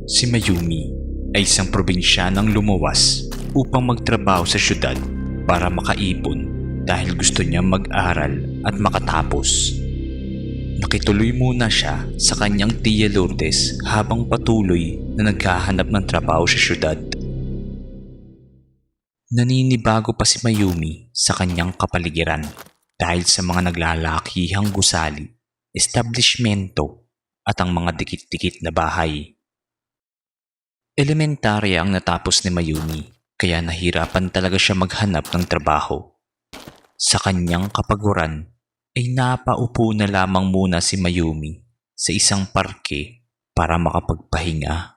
Si Mayumi ay isang probinsyanang lumuwas upang magtrabaho sa syudad para makaipon dahil gusto niya mag-aral at makatapos. Nakituloy muna siya sa kanyang tiya Lourdes habang patuloy na naghahanap ng trabaho sa syudad. Naninibago pa si Mayumi sa kanyang kapaligiran dahil sa mga naglalakihang gusali, establishmento at ang mga dikit-dikit na bahay. Elementarya ang natapos ni Mayumi kaya nahirapan talaga siya maghanap ng trabaho. Sa kanyang kapaguran ay napaupo na lamang muna si Mayumi sa isang parke para makapagpahinga.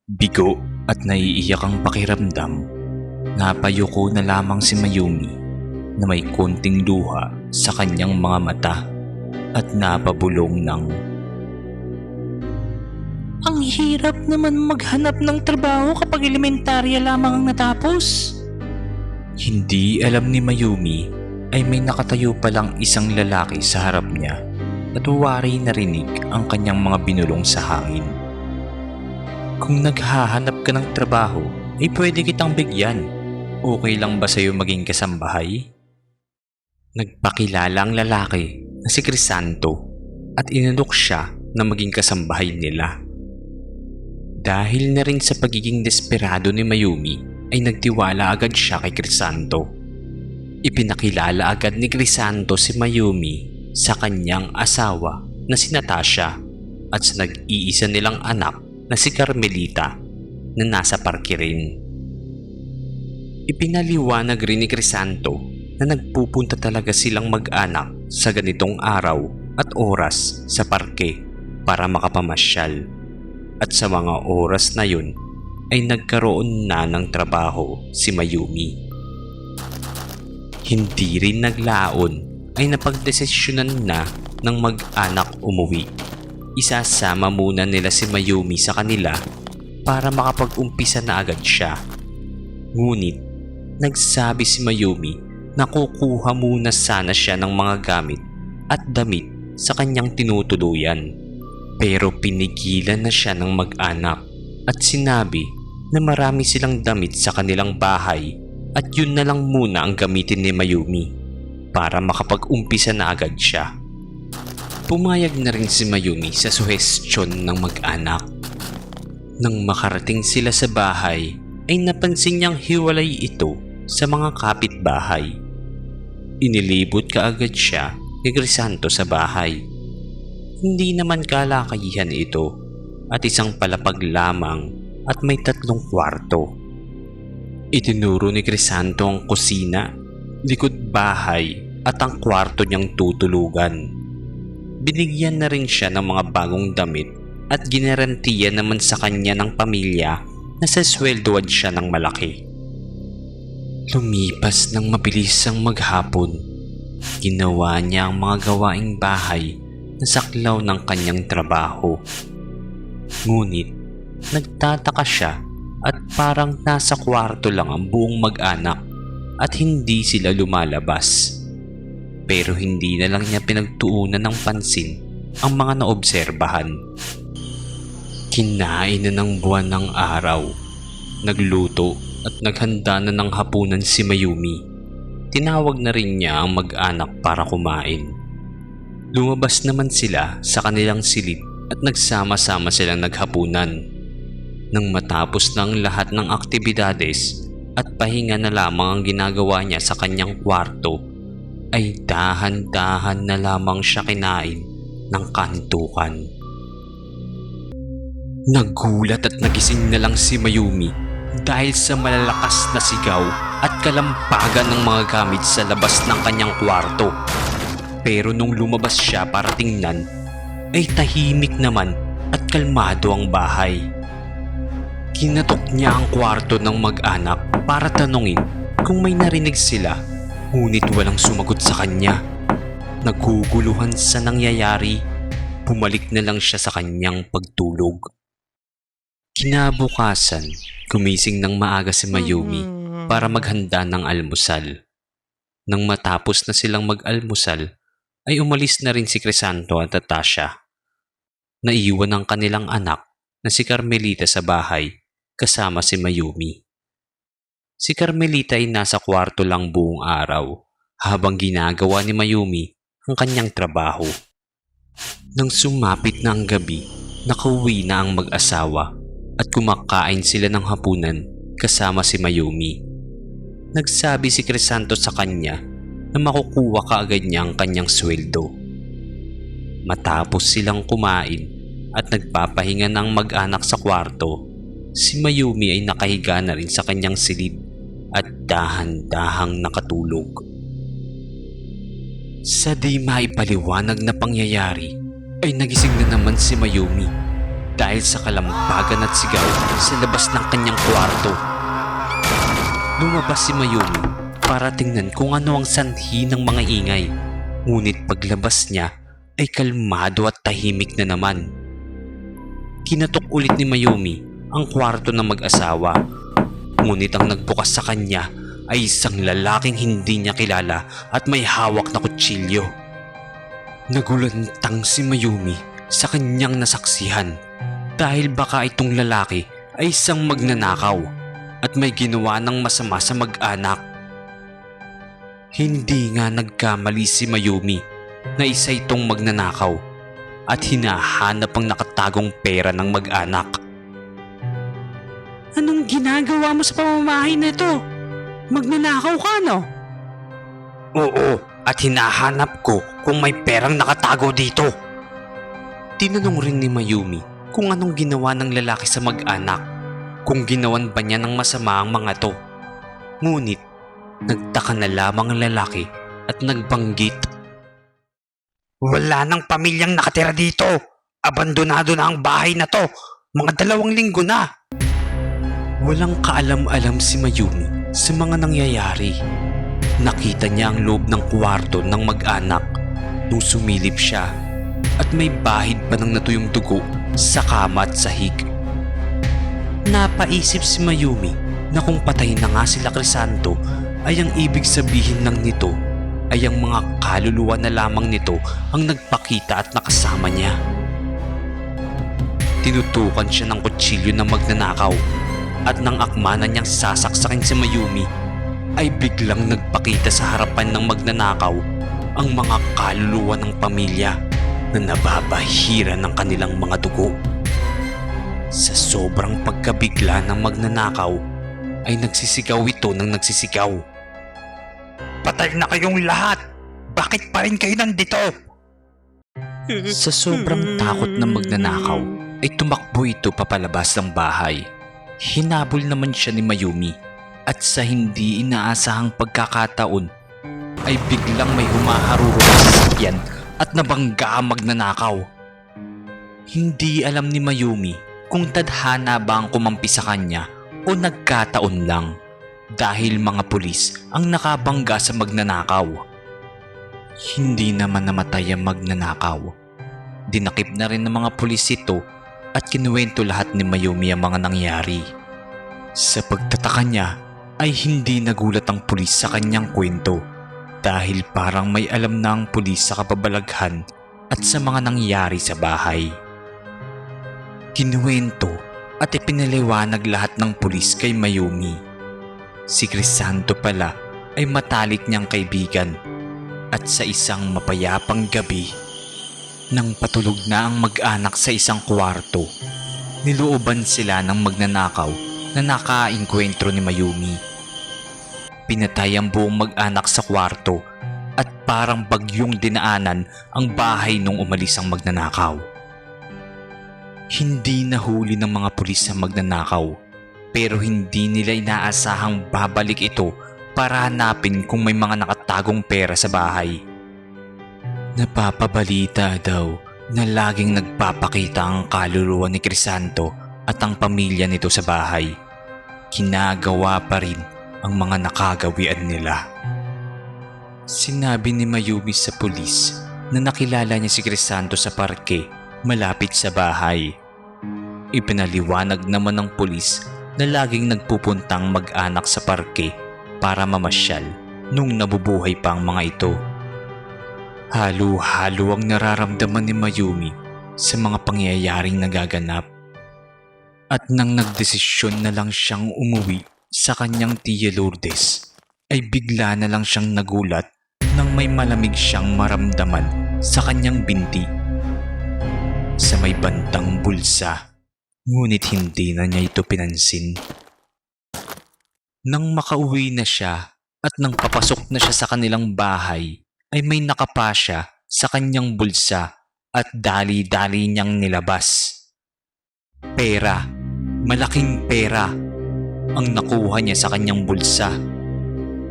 Bigo at naiiyak ang pakiramdam, napayuko na lamang si Mayumi na may konting luha sa kanyang mga mata at napabulong ng, Ang hirap naman maghanap ng trabaho kapag elementarya lamang ang natapos. Hindi alam ni Mayumi ay may nakatayo palang isang lalaki sa harap niya at wari narinig ang kanyang mga binulong sa hangin. Kung naghahanap ka ng trabaho, ay pwede kitang bigyan. Okay lang ba sa'yo maging kasambahay? Nagpakilala ang lalaki na si Crisanto at inalok siya na maging kasambahay nila. Dahil na rin sa pagiging desperado ni Mayumi ay nagtiwala agad siya kay Crisanto. Ipinakilala agad ni Crisanto si Mayumi sa kanyang asawa na si Natasha at sa nag-iisa nilang anak na si Carmelita na nasa parke rin. Ipinaliwanag rin ni Crisanto na nagpupunta talaga silang mag-anak sa ganitong araw at oras sa parke para makapamasyal. At sa mga oras na yun ay nagkaroon na ng trabaho si Mayumi. Hindi rin naglaon ay napagdesisyonan na ng mag-anak umuwi. Isasama muna nila si Mayumi sa kanila para makapag-umpisa na agad siya. Ngunit nagsabi si Mayumi na kukuha muna sana siya ng mga gamit at damit sa kanyang tinutuluyan. Pero pinigilan na siya ng mag-anak at sinabi na marami silang damit sa kanilang bahay at yun na lang muna ang gamitin ni Mayumi para makapag-umpisa na agad siya. Pumayag na rin si Mayumi sa suhestyon ng mag-anak. Nang makarating sila sa bahay ay napansin niyang hiwalay ito sa mga kapitbahay. Inilibot kaagad siya ni Crisanto sa bahay. Hindi naman kalakayihan ito at isang palapag lamang at may 3 kwarto. Itinuro ni Crisanto ang kusina, likod bahay at ang kwarto niyang tutulugan. Binigyan na rin siya ng mga bagong damit at ginarantiya naman sa kanya ng pamilya na sasweldoan siya ng malaki. Lumipas ng mabilis ang maghapon. Ginawa niya ang mga gawaing bahay na saklaw ng kanyang trabaho. Ngunit nagtataka siya at parang nasa kwarto lang ang buong mag-anak at hindi sila lumalabas. Pero hindi na lang niya pinagtuunan ng pansin ang mga naobserbahan. Kinain na ng buwan ng araw. Nagluto at naghanda na ng hapunan si Mayumi. Tinawag na rin niya ang mag-anak para kumain. Lumabas naman sila sa kanilang silid at nagsama-sama silang naghapunan. Nang matapos na ang lahat ng aktibidades at pahinga na lamang ang ginagawa niya sa kanyang kwarto, ay dahan-dahan na lamang siya kinain ng kantukan. Nagulat at nagising na lang si Mayumi dahil sa malalakas na sigaw at kalampagan ng mga gamit sa labas ng kanyang kwarto. Pero nung lumabas siya para tingnan, ay tahimik naman at kalmado ang bahay. Kinatok niya ang kwarto ng mag-anak para tanungin kung may narinig sila, ngunit walang sumagot sa kanya. Naguguluhan sa nangyayari, bumalik na lang siya sa kanyang pagtulog. Kinabukasan, gumising ng maaga si Mayumi para maghanda ng almusal. Nang matapos na silang mag-almusal, ay umalis na rin si Crisanto at Natasha. Naiwan ang kanilang anak na si Carmelita sa bahay kasama si Mayumi. Si Carmelita ay nasa kwarto lang buong araw habang ginagawa ni Mayumi ang kanyang trabaho. Nang sumapit na ang gabi, nakauwi na ang mag-asawa at kumakain sila ng hapunan kasama si Mayumi. Nagsabi si Crisanto sa kanya na makukuha kaagad niya ang kanyang sweldo. Matapos silang kumain at nagpapahinga ng mag-anak sa kwarto, si Mayumi ay nakahiga na rin sa kanyang silid at dahan-dahang nakatulog. Sa di maipaliwanag na pangyayari ay nagising na naman si Mayumi dahil sa kalambagan at sigaw sa labas ng kanyang kwarto. Lumabas si Mayumi para tingnan kung ano ang sanhi ng mga ingay, ngunit paglabas niya ay kalmado at tahimik na naman. Kinatok ulit ni Mayumi ang kwarto ng mag-asawa, ngunit ang nagbukas sa kanya ay isang lalaking hindi niya kilala at may hawak na kutsilyo. Nagulantang si Mayumi sa kanyang nasaksihan dahil baka itong lalaki ay isang magnanakaw at may ginawa ng masama sa mag-anak. Hindi nga nagkamali si Mayumi na isa itong magnanakaw at hinahanap ang nakatagong pera ng mag-anak. Anong ginagawa mo sa pamamahay na ito? Magnanakaw ka, no? Oo, at hinahanap ko kung may perang nakatago dito. Tinanong rin ni Mayumi kung anong ginawa ng lalaki sa mag-anak, kung ginawan ba niya ng masama ang mga to. Ngunit nagtaka na lamang ang lalaki at nagbanggit. Wala nang pamilyang nakatira dito. Abandonado na ang bahay na to. Mga 2 linggo na. Walang kaalam-alam si Mayumi sa mga nangyayari. Nakita niya ang loob ng kwarto ng mag-anak nung sumilip siya at may bahid pa ng natuyong dugo sa kama at sahig. Napaisip si Mayumi na kung patay na nga sila Crisanto ay ang ibig sabihin lang nito ay ang mga kaluluwa na lamang nito ang nagpakita at nakasama niya. Tinutukan siya ng kutsilyo ng magnanakaw at nang akmanan niyang sasaksakin si Mayumi ay biglang nagpakita sa harapan ng magnanakaw ang mga kaluluwa ng pamilya na nababahira ng kanilang mga dugo. Sa sobrang pagkabigla ng magnanakaw ay nagsisigaw ito ng nagsisigaw. Patay na kayong lahat! Bakit pa rin kayo nandito? Sa sobrang takot ng magnanakaw ay tumakbo ito papalabas ng bahay. Hinabol naman siya ni Mayumi at sa hindi inaasahang pagkakataon ay biglang may humaharurong sa sasakyan at nabangga ang magnanakaw. Hindi alam ni Mayumi kung tadhana ba ang kumampi sa kanya o nagkataon lang dahil mga pulis ang nakabangga sa magnanakaw. Hindi naman namatay ang magnanakaw. Dinakip na rin ng mga pulis ito at kinuwento lahat ni Mayumi ang mga nangyari. Sa pagtataka niya ay hindi nagulat ang pulis sa kanyang kwento dahil parang may alam na ang pulis sa kababalaghan at sa mga nangyari sa bahay. Kinuwento at ipinaliwanag lahat ng pulis kay Mayumi. Si Crisanto pala ay matalik niyang kaibigan at sa isang mapayapang gabi, nang patulog na ang mag-anak sa isang kwarto, nilooban sila ng magnanakaw na nakaengkwentro ni Mayumi. Pinatay ang buong mag-anak sa kwarto at parang bagyong dinaanan ang bahay nung umalis ang magnanakaw. Hindi nahuli ng mga pulis ang magnanakaw pero hindi nila inaasahang babalik ito para hanapin kung may mga nakatagong pera sa bahay. Napapabalita daw na laging nagpapakita ang kaluluwa ni Crisanto at ang pamilya nito sa bahay. Kinagawa pa rin ang mga nakagawian nila. Sinabi ni Mayumi sa pulis na nakilala niya si Crisanto sa parke malapit sa bahay. Ipinaliwanag naman ng pulis na laging nagpupuntang mag-anak sa parke para mamasyal nung nabubuhay pa ang mga ito. Halo-halo ang nararamdaman ni Mayumi sa mga pangyayaring nagaganap. At nang nagdesisyon na lang siyang umuwi sa kanyang tiya Lourdes, ay bigla na lang siyang nagulat nang may malamig siyang maramdaman sa kanyang binti. Sa may bandang bulsa, ngunit hindi na niya ito pinansin. Nang makauwi na siya at nang papasok na siya sa kanilang bahay, ay may nakapa siya sa kanyang bulsa at dali-dali niyang nilabas. Pera, malaking pera, ang nakuha niya sa kanyang bulsa.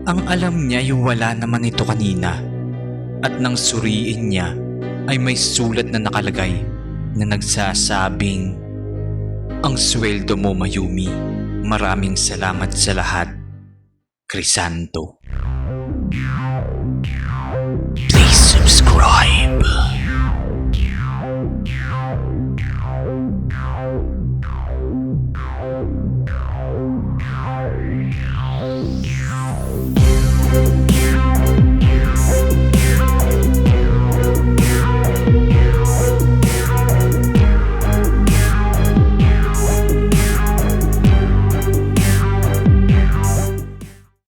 Ang alam niya ay wala naman ito kanina. At nang suriin niya ay may sulat na nakalagay na nagsasabing, "Ang sweldo mo, Mayumi. Maraming salamat sa lahat. Crisanto." Please subscribe.